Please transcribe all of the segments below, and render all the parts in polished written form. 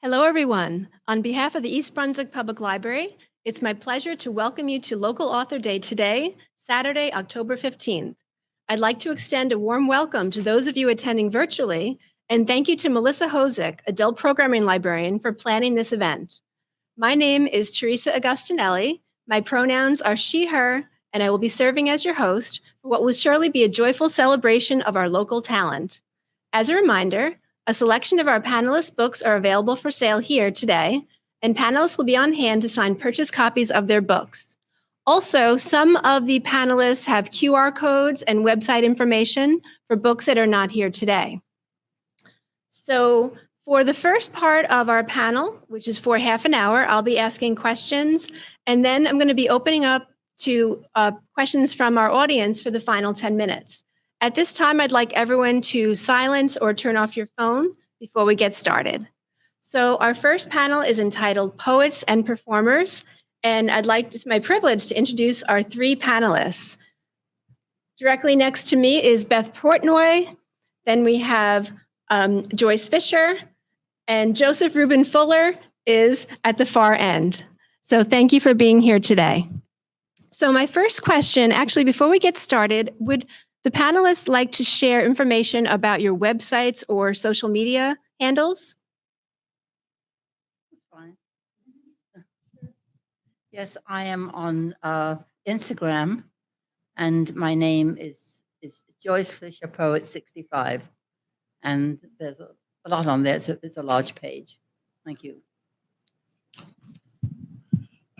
Hello, everyone. On behalf of the East Brunswick Public Library, it's my pleasure to welcome you to Local Author Day today, Saturday, October 15th. I'd like to extend a warm welcome to those of you attending virtually, and thank you to Melissa Hozick, Adult Programming Librarian, for planning this event. My name is Teresa Agustinelli. My pronouns are she, her, and I will be serving as your host for what will surely be a joyful celebration of our local talent. As a reminder, a selection of our panelists' books are available for sale here today, and panelists will be on hand to sign purchase copies of their books. Also, some of the panelists have QR codes and website information for books that are not here today. So for the first part of our panel, which is for half an hour, I'll be asking questions, and then I'm going to be opening up to questions from our audience for the final 10 minutes. At this time, I'd like everyone to silence or turn off your phone before we get started. So our first panel is entitled Poets and Performers, and it's my privilege to introduce our three panelists. Directly next to me is Beth Portnoy, then we have Joyce Fisher, and Joseph Reuben Fuller is at the far end. So thank you for being here today. So my first question, actually, before we get started, would the panelists like to share information about your websites or social media handles? That's fine. Yes, I am on Instagram, and my name is Joyce Fisher Poet 65, and there's a lot on there. So it's a large page. Thank you.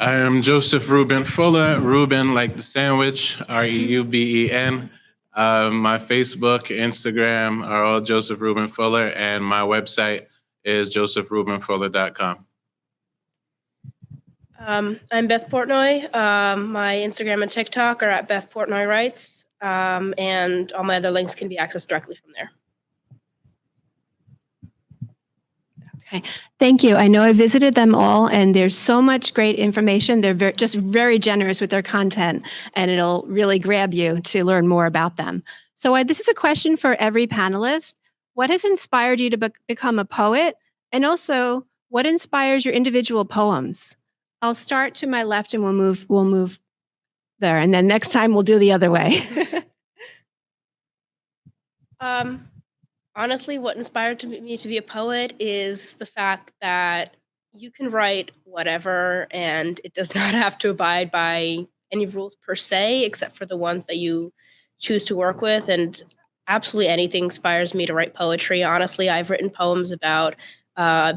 I am Joseph Reuben Fuller, Reuben like the sandwich, Reuben. My Facebook, Instagram are all Joseph Reuben Fuller, and my website is josephreubenfuller.com. I'm Beth Portnoy. My Instagram and TikTok are at Beth Portnoy Writes, and all my other links can be accessed directly from there. Okay, thank you. I know I visited them all, and there's so much great information. They're just very generous with their content, and it'll really grab you to learn more about them. So this is a question for every panelist. What has inspired you to become a poet? And also, what inspires your individual poems? I'll start to my left, and we'll move there, and then next time we'll do the other way. Honestly, what inspired me to be a poet is the fact that you can write whatever, and it does not have to abide by any rules per se, except for the ones that you choose to work with. And absolutely anything inspires me to write poetry. Honestly, I've written poems about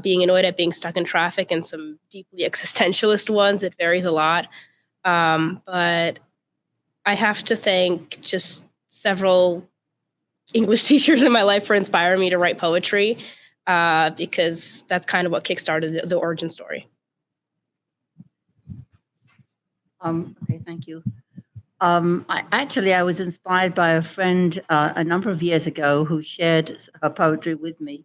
being annoyed at being stuck in traffic, and some deeply existentialist ones. It varies a lot. But I have to thank just several English teachers in my life for inspiring me to write poetry, because that's kind of what kickstarted the origin story. Okay, thank you. I was inspired by a friend a number of years ago who shared her poetry with me.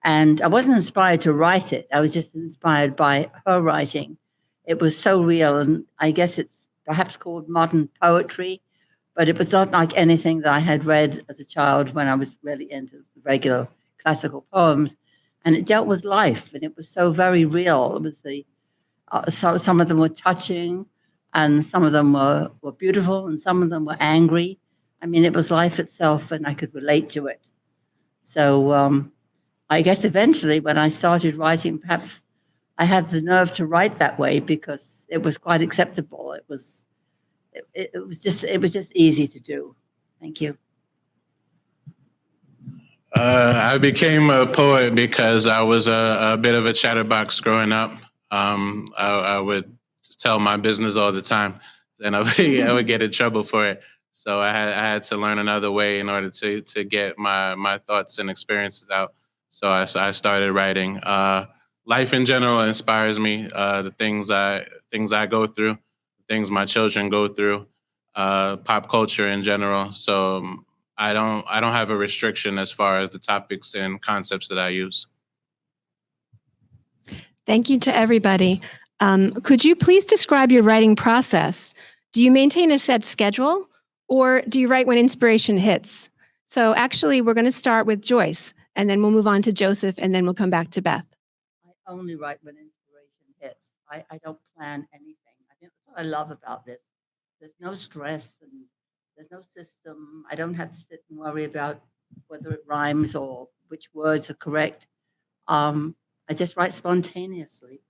And I wasn't inspired to write it. I was just inspired by her writing. It was so real, and I guess it's perhaps called modern poetry, but it was not like anything that I had read as a child when I was really into the regular classical poems. And it dealt with life, and it was so very real. It was some of them were touching, and some of them were beautiful, and some of them were angry. I mean, it was life itself, and I could relate to it. So I guess eventually when I started writing, perhaps I had the nerve to write that way because it was quite acceptable. It was just easy to do. Thank you. I became a poet because I was a bit of a chatterbox growing up. I would tell my business all the time, and I would get in trouble for it. So I had to learn another way in order to get my thoughts and experiences out. So I started writing. Life in general inspires me. The things I go through, things my children go through, pop culture in general. So I don't have a restriction as far as the topics and concepts that I use. Thank you to everybody. Could you please describe your writing process? Do you maintain a set schedule, or do you write when inspiration hits? So actually, we're going to start with Joyce, and then we'll move on to Joseph, and then we'll come back to Beth. only write when inspiration hits. I don't plan anything. I think that's what I love about this. There's no stress and there's no system. I don't have to sit and worry about whether it rhymes or which words are correct. I just write spontaneously.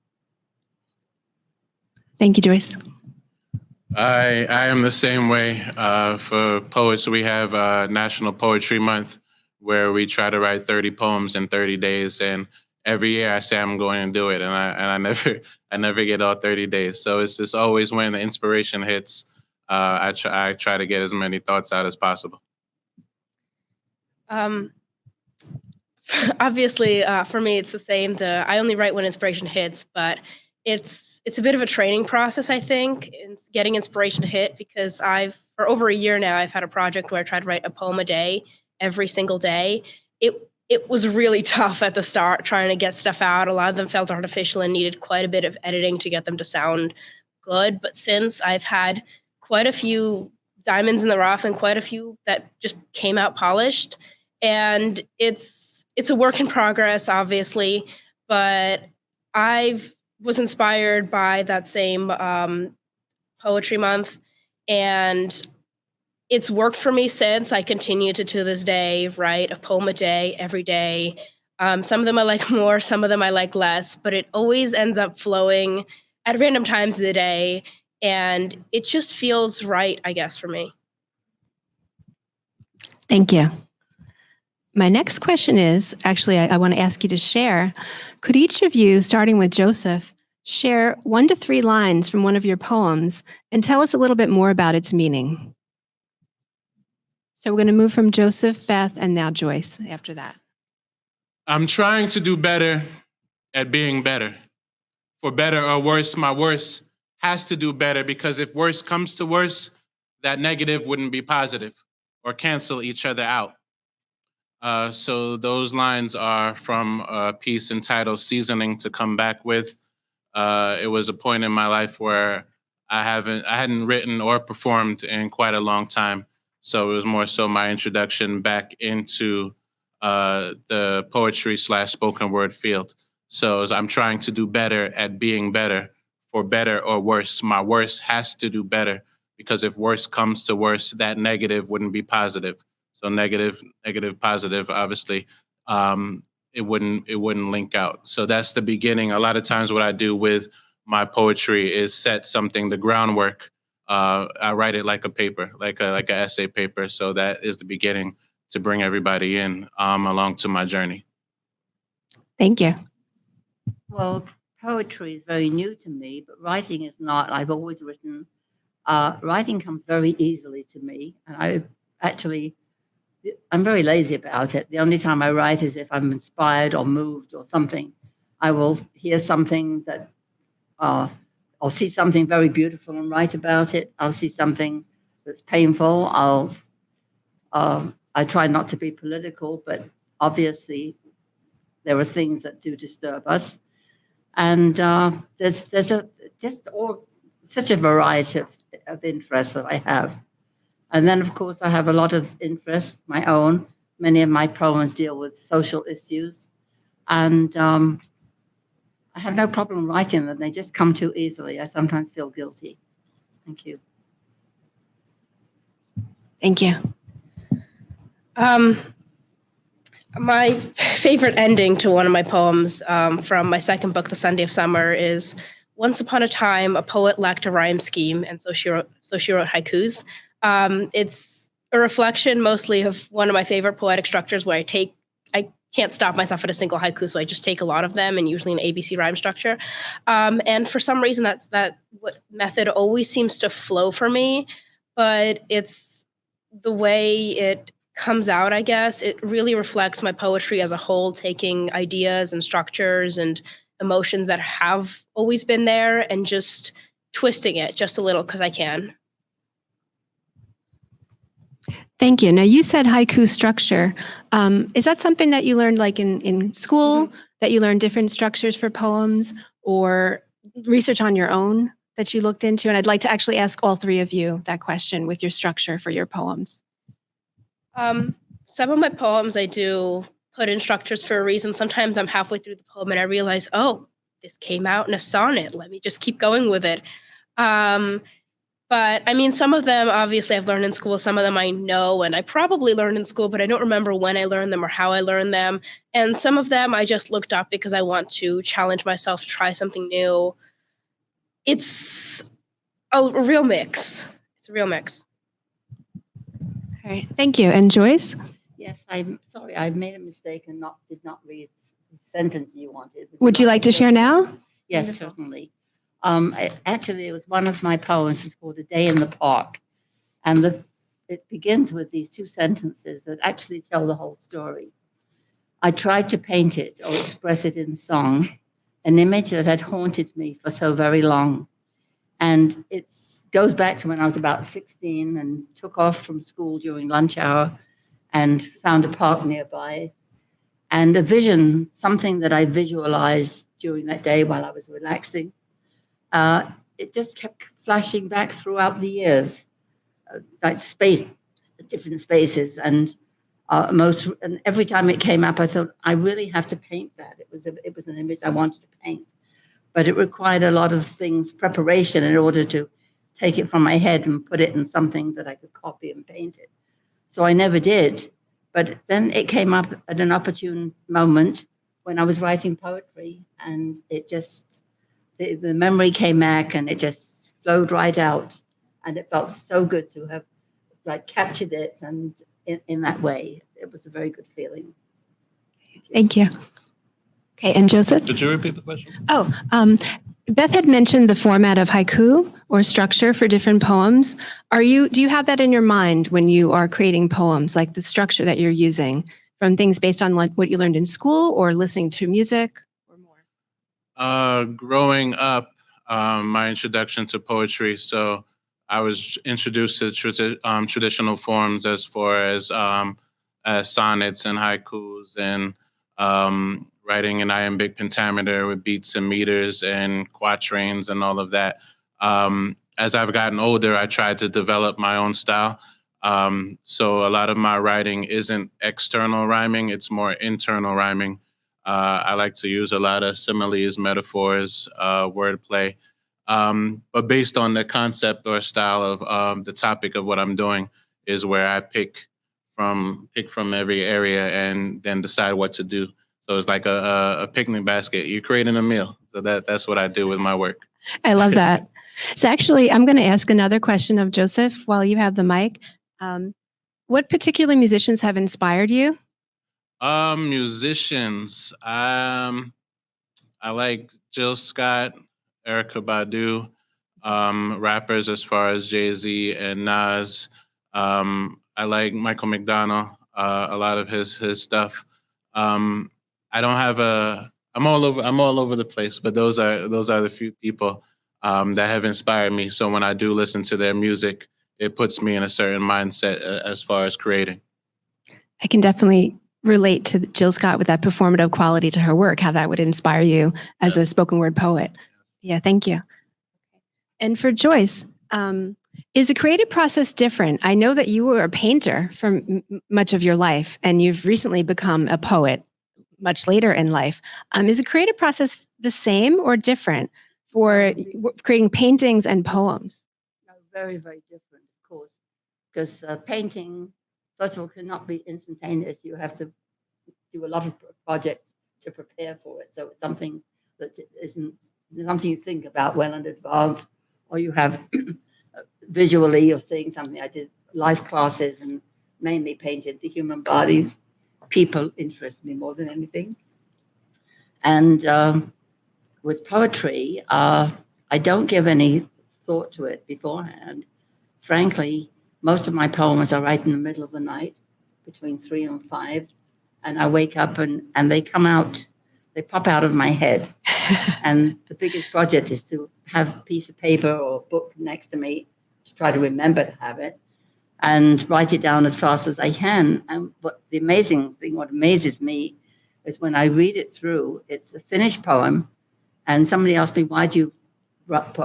Thank you, Joyce. I am the same way. For poets, we have National Poetry Month, where we try to write 30 poems in 30 days. And every year I say I'm going to do it, and I never get all 30 days. So it's just always when the inspiration hits, I try to get as many thoughts out as possible. Obviously, for me, it's the same. I only write when inspiration hits, but it's a bit of a training process, I think, in getting inspiration to hit, because for over a year now, I've had a project where I try to write a poem a day, every single day. It was really tough at the start trying to get stuff out. A lot of them felt artificial and needed quite a bit of editing to get them to sound good. But since I've had quite a few diamonds in the rough and quite a few that just came out polished, and it's a work in progress, obviously, but I was inspired by that same poetry month, and it's worked for me since. I continue to this day, write a poem a day, every day. Some of them I like more, some of them I like less, but it always ends up flowing at random times of the day, and it just feels right, I guess, for me. Thank you. My next question is, actually, I want to ask you to share. Could each of you, starting with Joseph, share 1 to 3 lines from one of your poems and tell us a little bit more about its meaning? So we're going to move from Joseph, Beth, and now Joyce after that. I'm trying to do better at being better. For better or worse, my worse has to do better, because if worse comes to worse, that negative wouldn't be positive or cancel each other out. So those lines are from a piece entitled Seasoning to Come Back With. It was a point in my life where I hadn't written or performed in quite a long time. So it was more so my introduction back into the poetry / spoken word field. So I'm trying to do better at being better. For better or worse, my worse has to do better, because if worse comes to worse, that negative wouldn't be positive. So negative, positive, obviously, it wouldn't link out. So that's the beginning. A lot of times what I do with my poetry is set something, the groundwork. I write it like a paper, like an essay paper. So that is the beginning to bring everybody in along to my journey. Thank you. Well, poetry is very new to me, but writing is not. I've always written. Writing comes very easily to me, and I'm very lazy about it. The only time I write is if I'm inspired or moved or something. I will hear something that I'll see something very beautiful and write about it. I'll see something that's painful. I try not to be political, but obviously there are things that do disturb us. And there's such a variety of interests that I have. And then, of course, I have a lot of interests, my own. Many of my poems deal with social issues. And I have no problem writing them. They just come too easily. I sometimes feel guilty. Thank you. Thank you. My favorite ending to one of my poems from my second book, The Sunday of Summer, is once upon a time, a poet lacked a rhyme scheme, and so she wrote haikus. It's a reflection mostly of one of my favorite poetic structures where I can't stop myself at a single haiku, so I just take a lot of them, and usually an ABC rhyme structure. And for some reason, that method always seems to flow for me, but it's the way it comes out, I guess. It really reflects my poetry as a whole, taking ideas and structures and emotions that have always been there and just twisting it just a little because I can. Thank you. Now, you said haiku structure. Is that something that you learned like in school, that you learned different structures for poems, or research on your own that you looked into? And I'd like to actually ask all three of you that question with your structure for your poems. Some of my poems I do put in structures for a reason. Sometimes I'm halfway through the poem and I realize, oh, this came out in a sonnet. Let me just keep going with it. But I mean, some of them, obviously, I've learned in school. Some of them I know, and I probably learned in school, but I don't remember when I learned them or how I learned them. And some of them I just looked up because I want to challenge myself to try something new. It's a real mix. It's a real mix. All right. Thank you. And Joyce? Yes, I'm sorry, I made a mistake and did not read the sentence you wanted. Would you like to share now? Yes, Wonderful. certainly. Actually, it was one of my poems. It's called "A Day in the Park," and it begins with these two sentences that actually tell the whole story. I tried to paint it or express it in song, an image that had haunted me for so very long, and it goes back to when I was about 16 and took off from school during lunch hour and found a park nearby, and a vision, something that I visualized during that day while I was relaxing. It just kept flashing back throughout the years, like different spaces, and every time it came up, I thought I really have to paint that. It was an image I wanted to paint, but it required a lot of preparation in order to take it from my head and put it in something that I could copy and paint it. So I never did. But then it came up at an opportune moment when I was writing poetry, and it just, the memory came back and it just flowed right out. And it felt so good to have captured it, and in that way, it was a very good feeling. Thank you. Okay, and Joseph? Could you repeat the question? Oh, Beth had mentioned the format of haiku or structure for different poems. Do you have that in your mind when you are creating poems, like the structure that you're using from things based on what you learned in school or listening to music or more? Growing up, my introduction to poetry, so I was introduced to traditional forms as far as sonnets and haikus and writing in iambic pentameter with beats and meters and quatrains and all of that. As I've gotten older, I tried to develop my own style. So a lot of my writing isn't external rhyming, it's more internal rhyming. I like to use a lot of similes, metaphors, wordplay. But based on the concept or style of the topic of what I'm doing is where I pick from every area and then decide what to do. So it's like a picnic basket. You're creating a meal. So that's what I do with my work. I love that. So actually, I'm going to ask another question of Joseph while you have the mic. What particular musicians have inspired you? Musicians. I like Jill Scott, Erykah Badu, rappers as far as Jay-Z and Nas. I like Michael McDonald, a lot of his stuff. I don't have I'm all over the place, but those are the few people that have inspired me. So when I do listen to their music, it puts me in a certain mindset as far as creating. I can definitely relate to Jill Scott with that performative quality to her work, how that would inspire you as a spoken word poet. Yeah, thank you. And for Joyce, is the creative process different? I know that you were a painter for much of your life, and you've recently become a poet much later in life. Is the creative process the same or different for creating paintings and poems? No, very, very different, of course, because painting, first of all, cannot be instantaneous. You have to do a lot of projects to prepare for it. So it's something that isn't something you think about well in advance, or you have visually you're seeing something. I did life classes and mainly painted the human body. People interest me more than anything. And with poetry, I don't give any thought to it beforehand. Frankly, most of my poems I write in the middle of the night, between 3 and 5, and I wake up and they come out, they pop out of my head. And the biggest project is to have a piece of paper or a book next to me to try to remember to have it and write it down as fast as I can. And what amazes me is when I read it through, it's a finished poem, and somebody asked me, why do you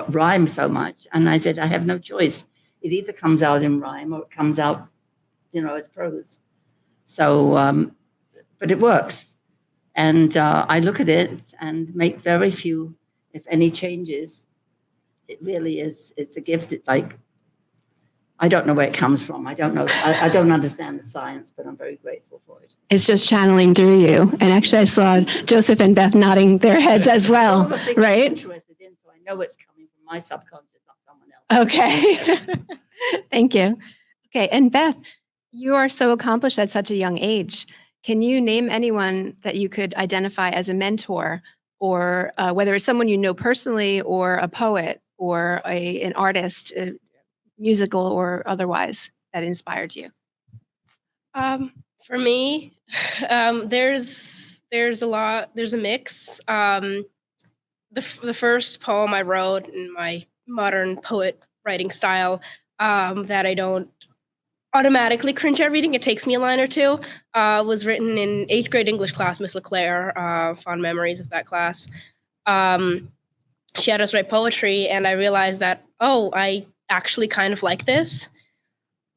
rhyme so much? And I said, I have no choice. It either comes out in rhyme or it comes out, as prose. So but it works. And I look at it and make very few, if any, changes. It really is, it's a gift. It's like, I don't know where it comes from. I don't know. I don't understand the science, but I'm very grateful for it. It's just channeling through you. And actually, I saw Joseph and Beth nodding their heads as well, right? I'm interested in, so I know it's coming from my subconscious, not someone else. Okay. Thank you. Okay. And Beth, you are so accomplished at such a young age. Can you name anyone that you could identify as a mentor, or whether it's someone you know personally, or a poet, or an artist, musical or otherwise, that inspired you? For me, there's a lot. There's a mix. The first poem I wrote in my modern poet writing style, that I don't automatically cringe at reading, it takes me a line or two, was written in 8th grade English class, Miss LeClaire. Fond memories of that class. She had us write poetry, and I realized that, oh, I actually kind of like this.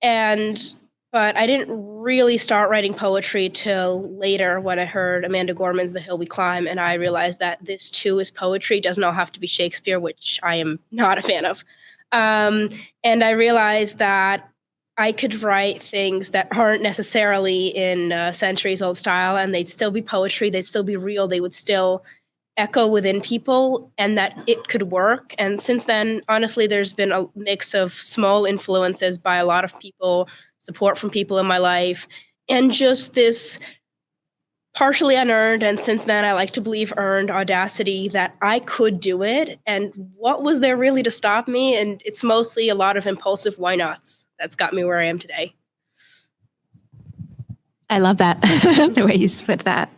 But I didn't really start writing poetry till later, when I heard Amanda Gorman's The Hill We Climb, and I realized that this too is poetry. It does not have to be Shakespeare, which I am not a fan of. And I realized that I could write things that aren't necessarily in centuries-old style, and they'd still be poetry, they'd still be real, they would still echo within people, and that it could work. And since then, honestly, there's been a mix of small influences by a lot of people, support from people in my life, and just this partially unearned, and since then I like to believe earned, audacity that I could do it. And what was there really to stop me? And it's mostly a lot of impulsive why nots that's got me where I am today. I love that, the way you put that.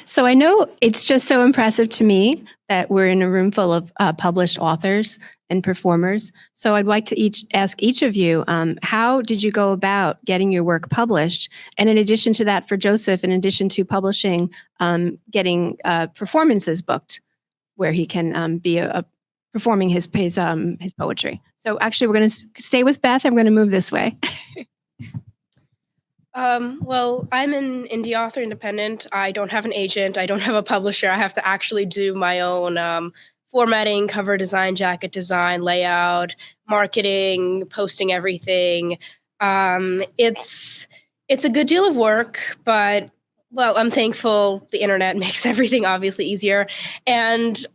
So I know it's just so impressive to me that we're in a room full of published authors and performers. So I'd like to ask each of you, how did you go about getting your work published? And in addition to that, for Joseph, in addition to publishing, getting performances booked where he can be performing his poetry. So actually, we're going to stay with Beth. I'm going to move this way. Well, I'm an indie author, independent. I don't have an agent. I don't have a publisher. I have to actually do my own formatting, cover design, jacket design, layout, marketing, posting everything. It's a good deal of work, but well, I'm thankful the internet makes everything obviously easier. And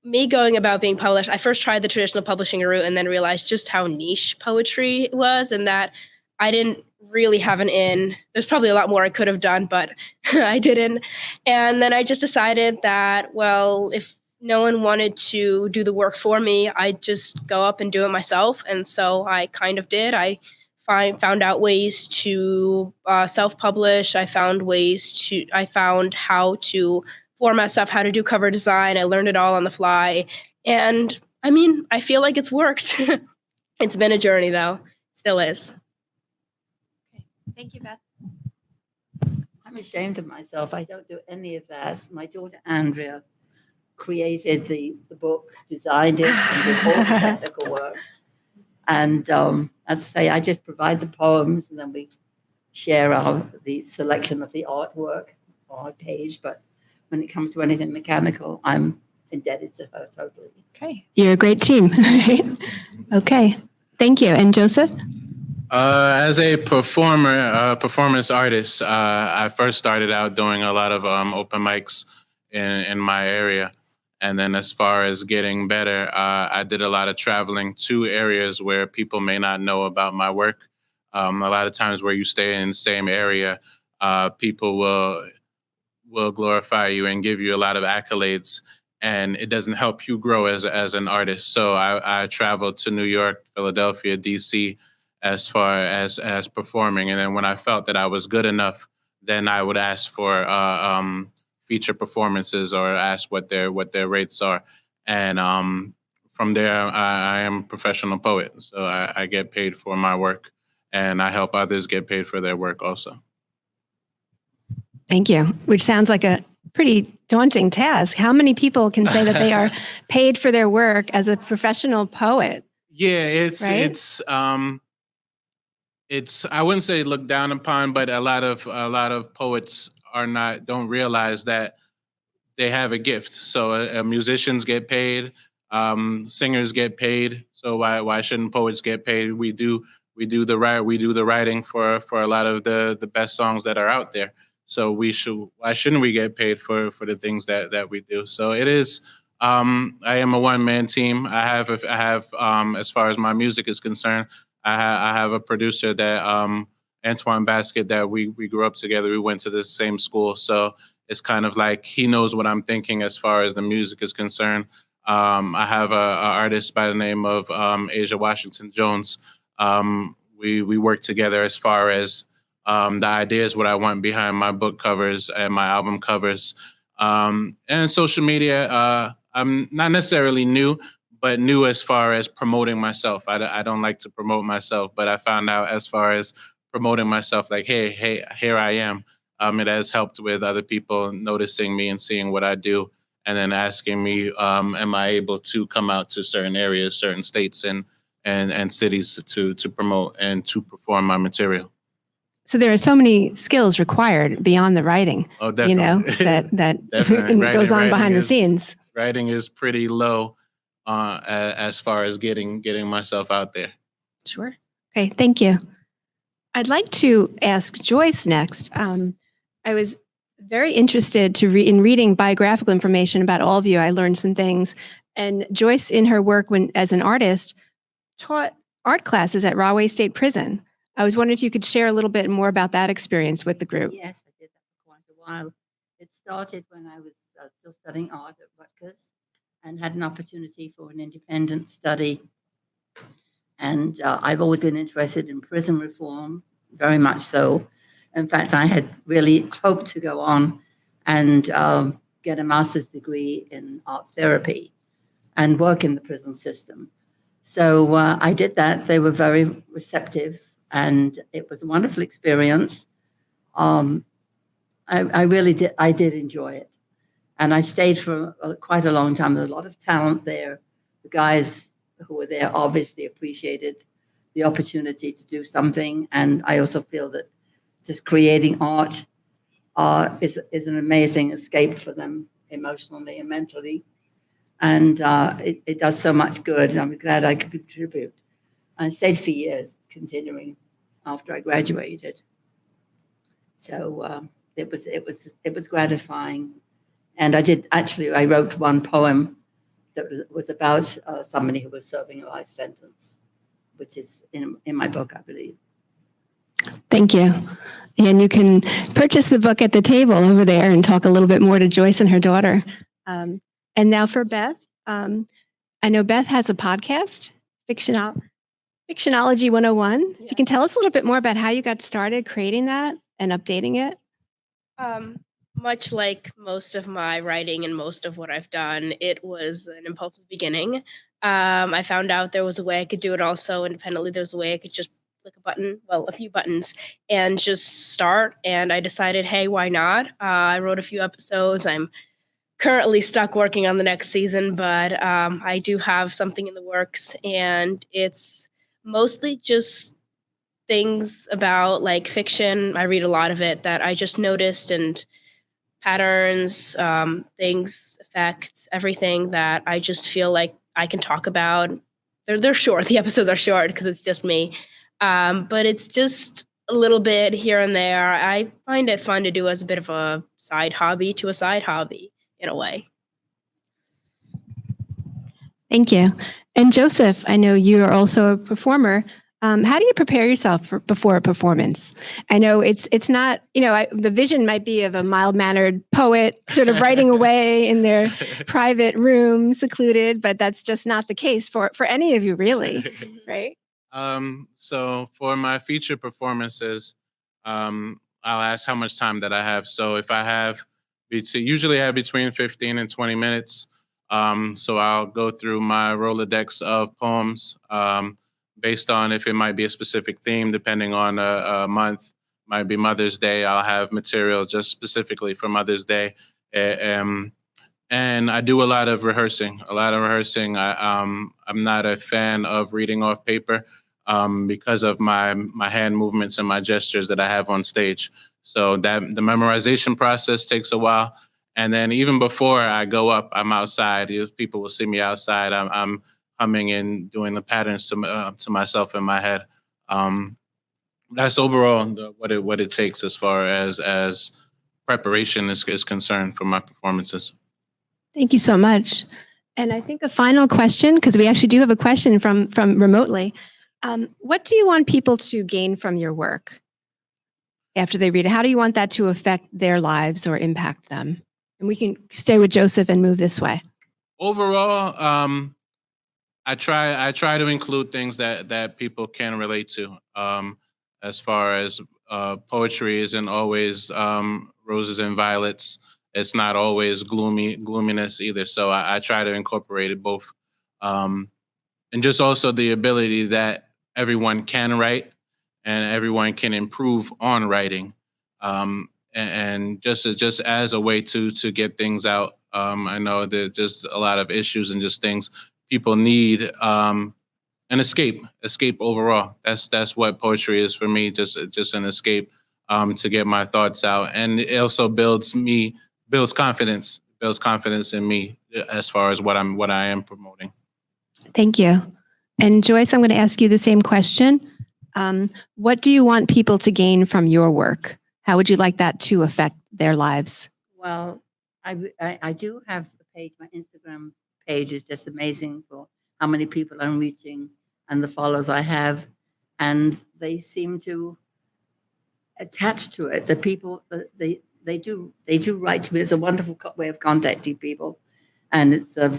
me going about being published, I first tried the traditional publishing route and then realized just how niche poetry was, and that I didn't really have an in. There's probably a lot more I could have done, but I didn't. And then I just decided that, well, if no one wanted to do the work for me, I'd just go up and do it myself. And so I kind of did. I found out ways to self-publish. I found how to format stuff, how to do cover design. I learned it all on the fly. And I mean, I feel like it's worked. It's been a journey though. Still is. Thank you, Beth. I'm ashamed of myself. I don't do any of that. My daughter Andrea created the book, designed it, and did all the technical work. And as I say, I just provide the poems, and then we share the selection of the artwork on our page. But when it comes to anything mechanical, I'm indebted to her totally. Okay, you're a great team. Okay, thank you. And Joseph? As a performance artist, I first started out doing a lot of open mics in my area. And then as far as getting better, I did a lot of traveling to areas where people may not know about my work. A lot of times where you stay in the same area, people will glorify you and give you a lot of accolades, and it doesn't help you grow as an artist. So I traveled to New York, Philadelphia, DC, as far as performing. And then when I felt that I was good enough, then I would ask for feature performances or ask what their rates are. And from there, I am a professional poet. So I get paid for my work, and I help others get paid for their work also. Thank you, which sounds like a pretty daunting task. How many people can say that they are paid for their work as a professional poet? Yeah, right? it's it's, I wouldn't say looked down upon, but a lot of poets don't realize that they have a gift. So musicians get paid, singers get paid. So why shouldn't poets get paid? We do the writing for a lot of the best songs that are out there. So why shouldn't we get paid for the things that we do? So it is. I am a one man team. I have as far as my music is concerned, I have a producer that Antoine Basket, that we grew up together. We went to the same school, so it's kind of like he knows what I'm thinking as far as the music is concerned. I have a artist by the name of Asia Washington Jones. We work together as far as the ideas, what I want behind my book covers and my album covers. And social media, I'm not necessarily new, but new as far as promoting myself. I don't like to promote myself, but I found out as far as promoting myself, like, hey, here I am. It has helped with other people noticing me and seeing what I do, and then asking me, am I able to come out to certain areas, certain states, and cities to promote and to perform my material. So there are so many skills required beyond the writing, Oh, you know, definitely. that Definitely. goes on Writing behind the is- scenes. Writing is pretty low as far as getting myself out there. Sure. Okay, thank you. I'd like to ask Joyce next. I was very interested in reading biographical information about all of you. I learned some things. And Joyce, in her work as an artist, taught art classes at Rahway State Prison. I was wondering if you could share a little bit more about that experience with the group. Yes, I did that for quite a while. It started when I was still studying art at Rutgers and had an opportunity for an independent study. And I've always been interested in prison reform, very much so. In fact, I had really hoped to go on and get a master's degree in art therapy and work in the prison system. So I did that. They were very receptive, and it was a wonderful experience. I really did. I did enjoy it, and I stayed for quite a long time. There's a lot of talent there. The guys who were there obviously appreciated the opportunity to do something, and I also feel that just creating art is an amazing escape for them emotionally and mentally, and it does so much good. And I'm glad I could contribute. I stayed for years, continuing after I graduated. So it was gratifying, and I wrote one poem that was about somebody who was serving a life sentence, which is in my book, I believe. Thank you. And you can purchase the book at the table over there and talk a little bit more to Joyce and her daughter. And now for Beth. I know Beth has a podcast, Fictionology 101. Yeah. You can tell us a little bit more about how you got started creating that and updating it. Much like most of my writing and most of what I've done, it was an impulsive beginning. I found out there was a way I could do it also independently. There's a way I could just click a button, a few buttons, and just start. And I decided, hey, why not? I wrote a few episodes. I'm currently stuck working on the next season, but I do have something in the works, and it's mostly just things about like fiction. I read a lot of it that I just noticed, and patterns, things, effects, everything that I just feel like I can talk about. They're short. The episodes are short because it's just me. But it's just a little bit here and there. I find it fun to do as a bit of a side hobby to a side hobby in a way. Thank you. And Joseph, I know you are also a performer. How do you prepare yourself before a performance? I know it's not, the vision might be of a mild-mannered poet sort of writing away in their private room, secluded, but that's just not the case for any of you, really, right? So for my feature performances, I'll ask how much time that I have. So if I have, usually I have between 15 and 20 minutes. So I'll go through my Rolodex of poems, based on if it might be a specific theme, depending on a month. Might be Mother's Day. I'll have material just specifically for Mother's Day. And I do a lot of rehearsing. I'm not a fan of reading off paper. because of my hand movements and my gestures that I have on stage. So that the memorization process takes a while. And then even before I go up, I'm outside. People will see me outside. I'm humming and doing the patterns to myself in my head. That's overall what it takes as far as preparation is concerned for my performances. Thank you so much. And I think a final question, because we actually do have a question from remotely. What do you want people to gain from your work after they read it? How do you want that to affect their lives or impact them? And we can stay with Joseph and move this way. Overall, I try to include things that people can relate to. As far as poetry isn't always roses and violets. It's not always gloominess either. So I try to incorporate it both, and just also the ability that everyone can write and everyone can improve on writing, and just as a way to get things out. I know there's just a lot of issues and just things people need. An escape overall. That's what poetry is for me. Just an escape to get my thoughts out, and it also builds confidence in me as far as what I am promoting. Thank you. And Joyce, I'm going to ask you the same question. What do you want people to gain from your work? How would you like that to affect their lives? Well, I do have a page. My Instagram page is just amazing for how many people I'm reaching and the followers I have, and they seem to attach to it. The people they do write to me. It's a wonderful way of contacting people, and it's a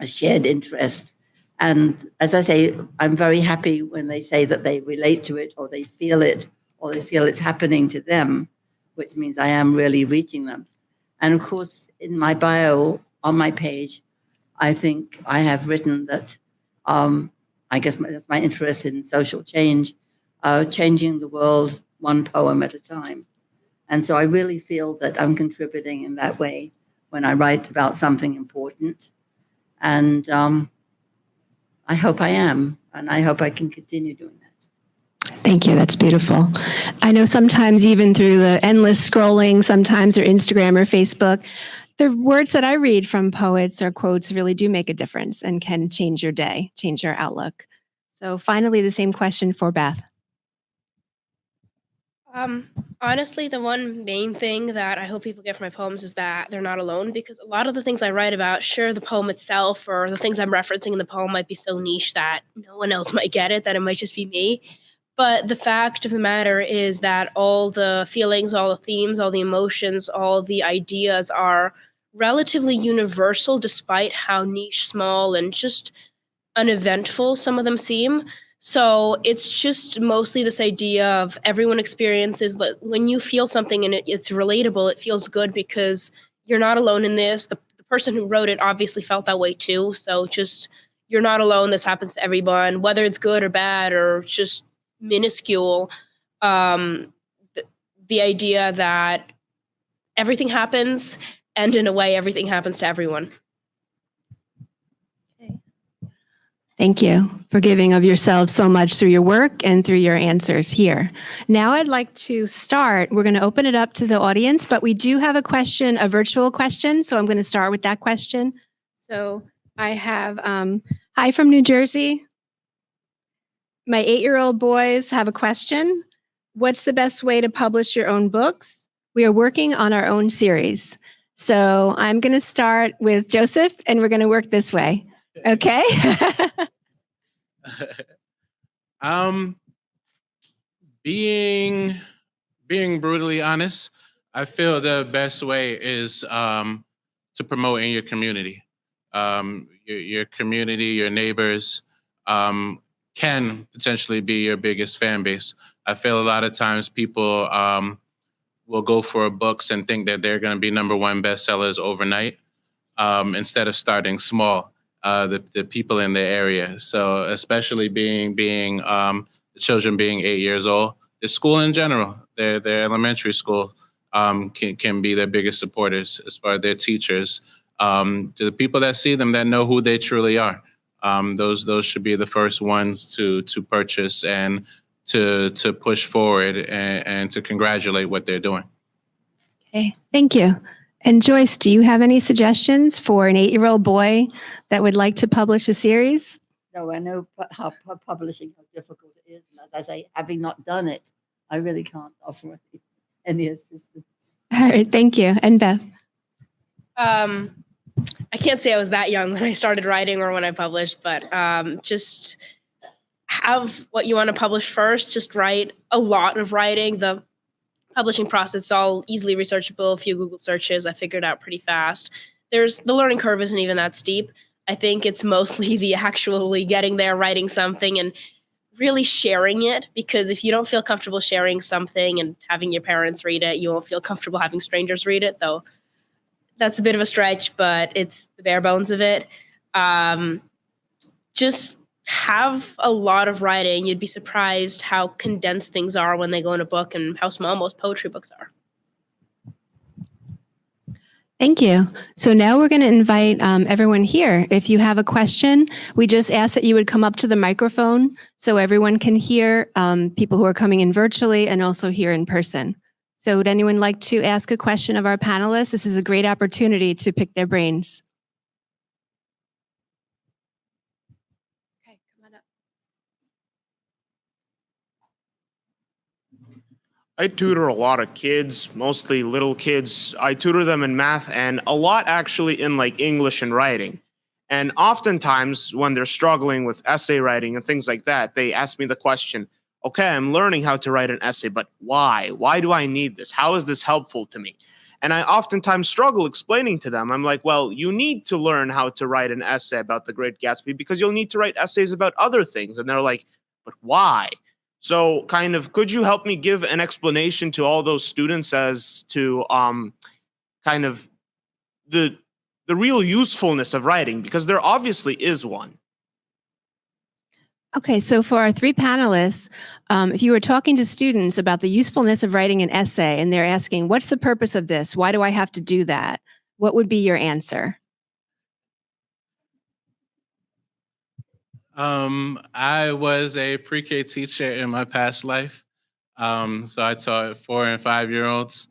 shared interest. And as I say, I'm very happy when they say that they relate to it, or they feel it, or they feel it's happening to them, which means I am really reaching them. And of course, in my bio on my page, I think I have written that I guess that's my interest in social change, changing the world one poem at a time. And so I really feel that I'm contributing in that way when I write about something important. And I hope I am, and I hope I can continue doing that. Thank you. That's beautiful. I know sometimes even through the endless scrolling, sometimes or Instagram or Facebook, the words that I read from poets or quotes really do make a difference and can change your day, change your outlook. So finally, the same question for Beth. Honestly, the one main thing that I hope people get from my poems is that they're not alone, because a lot of the things I write about, sure, the poem itself or the things I'm referencing in the poem might be so niche that no one else might get it, that it might just be me. But the fact of the matter is that all the feelings, all the themes, all the emotions, all the ideas are relatively universal, despite how niche, small, and just uneventful some of them seem. So it's just mostly this idea of everyone experiences that when you feel something and it's relatable, it feels good because you're not alone in this. The person who wrote it obviously felt that way too. So just, you're not alone. This happens to everyone, whether it's good or bad or just minuscule. The idea that everything happens, and in a way, everything happens to everyone. Thank you for giving of yourselves so much through your work and through your answers here. Now I'd like to start. We're going to open it up to the audience, but we do have a question, a virtual question. So I'm going to start with that question. So I have, hi from New Jersey. My 8-year-old boys have a question. What's the best way to publish your own books? We are working on our own series. So I'm going to start with Joseph, and we're going to work this way. Okay. Being brutally honest, I feel the best way is to promote in your community. Your community, your neighbors can potentially be your biggest fan base. I feel a lot of times people will go for books and think that they're going to be #1 bestsellers overnight, instead of starting small. The people in the area. So especially being the children being 8 years old, the school in general, their elementary school can be their biggest supporters as far as their teachers, to the people that see them that know who they truly are. those should be the first ones to purchase and to push forward and to congratulate what they're doing. Okay, thank you. And Joyce, do you have any suggestions for an 8-year-old boy that would like to publish a series? No, I know how publishing, how difficult it is. And as I say, having not done it, I really can't offer any assistance. All right, thank you. And Beth? I can't say I was that young when I started writing or when I published, but just have what you want to publish first. Just write a lot of writing. The publishing process is all easily researchable. A few Google searches, I figured out pretty fast. The learning curve isn't even that steep. I think it's mostly the actually getting there, writing something, and really sharing it. Because if you don't feel comfortable sharing something and having your parents read it, you won't feel comfortable having strangers read it, though. That's a bit of a stretch, but it's the bare bones of it. Just have a lot of writing. You'd be surprised how condensed things are when they go in a book and how small most poetry books are. Thank you. So now we're going to invite everyone here. If you have a question, we just ask that you would come up to the microphone so everyone can hear, people who are coming in virtually and also here in person. So would anyone like to ask a question of our panelists? This is a great opportunity to pick their brains. Okay, come on up. I tutor a lot of kids, mostly little kids. I tutor them in math and a lot actually in like English and writing. And oftentimes when they're struggling with essay writing and things like that, they ask me the question, okay, I'm learning how to write an essay, but why? Why do I need this? How is this helpful to me? And I oftentimes struggle explaining to them. I'm like, well, you need to learn how to write an essay about the Great Gatsby because you'll need to write essays about other things. And they're like, but why? So kind of, could you help me give an explanation to all those students as to kind of the real usefulness of writing? Because there obviously is one. Okay, so for our 3 panelists, if you were talking to students about the usefulness of writing an essay and they're asking, what's the purpose of this? Why do I have to do that? What would be your answer? I was a pre-K teacher in my past life. So I taught 4 and 5-year-olds.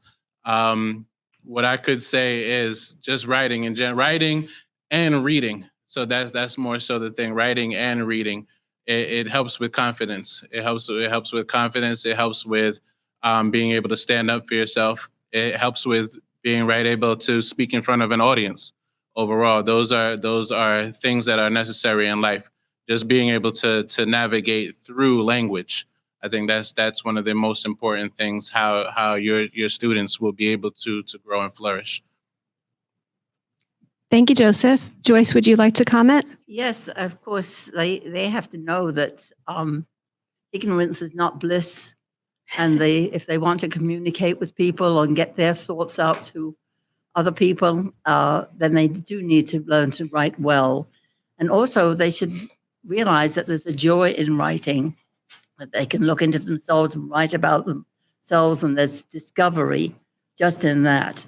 What I could say is just writing and reading. So that's more so the thing, writing and reading. It helps with confidence. It helps with confidence. It helps with being able to stand up for yourself. It helps with being able to speak in front of an audience. Overall, those are things that are necessary in life. Just being able to navigate through language. I think that's one of the most important things, how your students will be able to grow and flourish. Thank you, Joseph. Joyce, would you like to comment? Yes, of course, they have to know that ignorance is not bliss. And if they want to communicate with people and get their thoughts out to other people, then they do need to learn to write well. And also they should realize that there's a joy in writing, that they can look into themselves and write about themselves, and there's discovery just in that.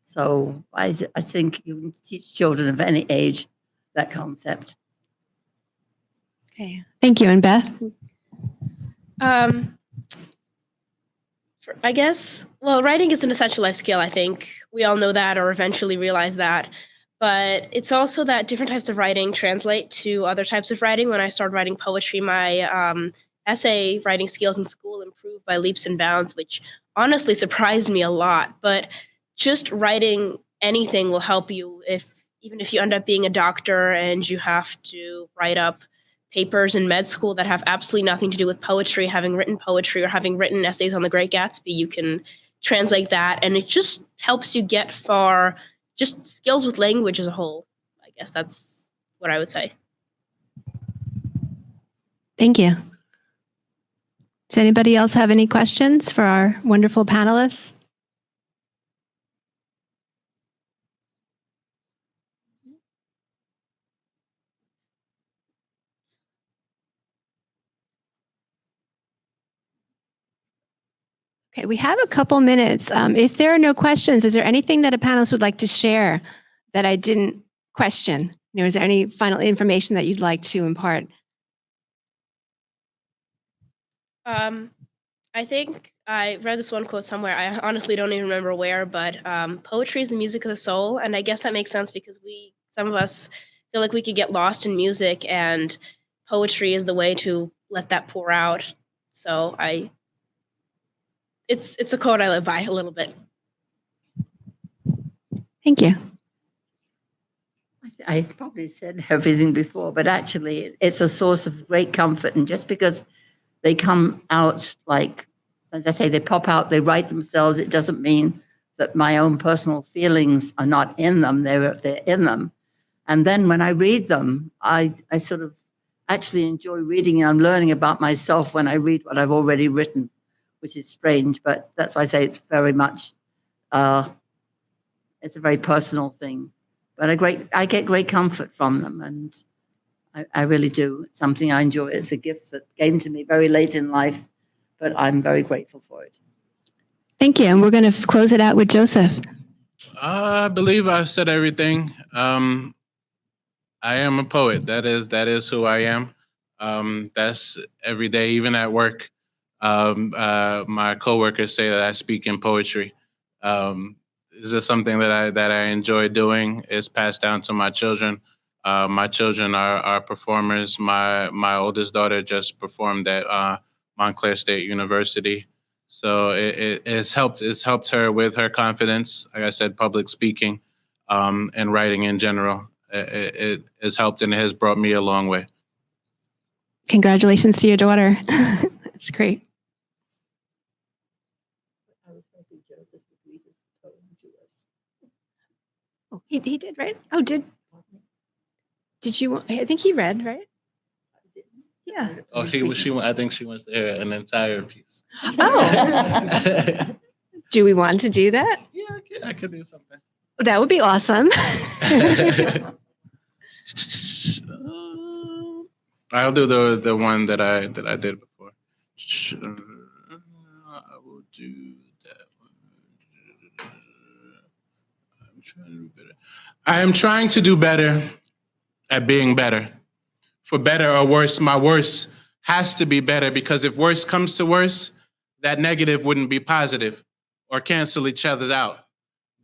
So I think you can teach children of any age that concept. Okay, thank you. And Beth? I guess, well, writing is an essential life skill, I think. We all know that or eventually realize that. But it's also that different types of writing translate to other types of writing. When I started writing poetry, my essay writing skills in school improved by leaps and bounds, which honestly surprised me a lot. But just writing anything will help you, even if you end up being a doctor and you have to write up papers in med school that have absolutely nothing to do with poetry. Having written poetry or having written essays on the Great Gatsby, you can translate that, and it just helps you get far. Just skills with language as a whole. I guess that's what I would say. Thank you. Does anybody else have any questions for our wonderful panelists? Okay, we have a couple minutes. If there are no questions, is there anything that a panelist would like to share that I didn't question? Is there any final information that you'd like to impart? I think I read this one quote somewhere. I honestly don't even remember where, but poetry is the music of the soul. And I guess that makes sense because some of us feel like we could get lost in music, and poetry is the way to let that pour out. So it's a quote I live by a little bit. Thank you. I probably said everything before, but actually it's a source of great comfort. And just because they come out, like, as I say, they pop out, they write themselves, it doesn't mean that my own personal feelings are not in them. They're in them. And then when I read them, I sort of actually enjoy reading, and I'm learning about myself when I read what I've already written, which is strange, but that's why I say it's very much, it's a very personal thing. But I get great comfort from them, and I really do. It's something I enjoy. It's a gift that came to me very late in life, but I'm very grateful for it. Thank you. And we're going to close it out with Joseph. I believe I've said everything. I am a poet. That is who I am. That's every day, even at work. My coworkers say that I speak in poetry. This is something that I enjoy doing. It's passed down to my children. My children are performers. My oldest daughter just performed at Montclair State University. So it's helped her with her confidence. Like I said, public speaking, and writing in general. It has helped, and it has brought me a long way. Congratulations to your daughter. That's great. I was hoping Joseph would read his poem to us. Oh, he did, right? Oh, did you? I think he read, right? Yeah. Oh, I think she wants to hear an entire piece. Oh. Do we want to do that? Yeah, I could do something. That would be awesome. I'll do the one that I did before. I will do that one. I am trying to do better at being better. For better or worse, my worse has to be better, because if worse comes to worse, that negative wouldn't be positive or cancel each other out.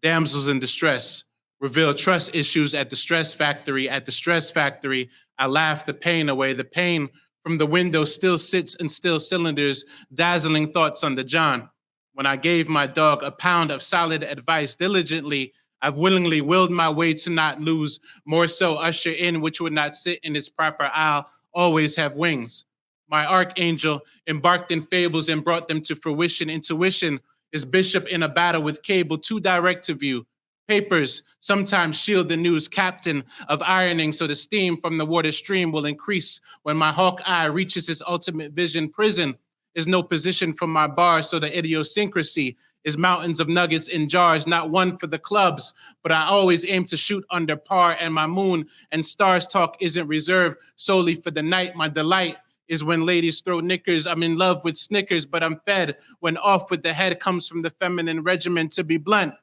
Damsels in distress reveal trust issues at the stress factory. At the stress factory, I laugh the pain away. The pain from the window still sits in still cylinders, dazzling thoughts on the John. When I gave my dog a pound of solid advice diligently, I've willingly willed my way to not lose, more so usher in which would not sit in its proper aisle, always have wings. My archangel embarked in fables and brought them to fruition. Intuition is bishop in a battle with cable, too direct to view. Papers sometimes shield the news, captain of ironing, so the steam from the water stream will increase when my hawk eye reaches its ultimate vision. Prison is no position for my bar, so the idiosyncrasy is mountains of nuggets in jars, not one for the clubs, but I always aim to shoot under par, and my moon and stars talk isn't reserved solely for the night. My delight is when ladies throw knickers. I'm in love with Snickers, but I'm fed when off with the head comes from the feminine regimen. To be blunt,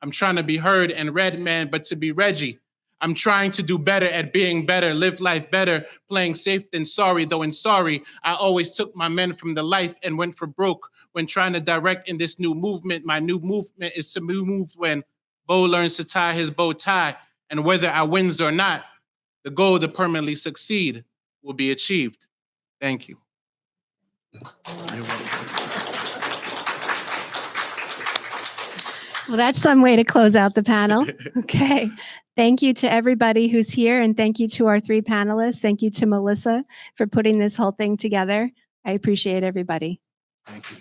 I'm trying to be heard and read, man, but to be Reggie. I'm trying to do better at being better, live life better, playing safe than sorry, though in sorry, I always took my men from the life and went for broke when trying to direct in this new movement. My new movement is to be moved when Bo learns to tie his bow tie, and whether I wins or not, the goal to permanently succeed will be achieved. Thank you. Well, that's some way to close out the panel. Okay. Thank you to everybody who's here, and thank you to our three panelists. Thank you to Melissa for putting this whole thing together. I appreciate everybody. Thank you.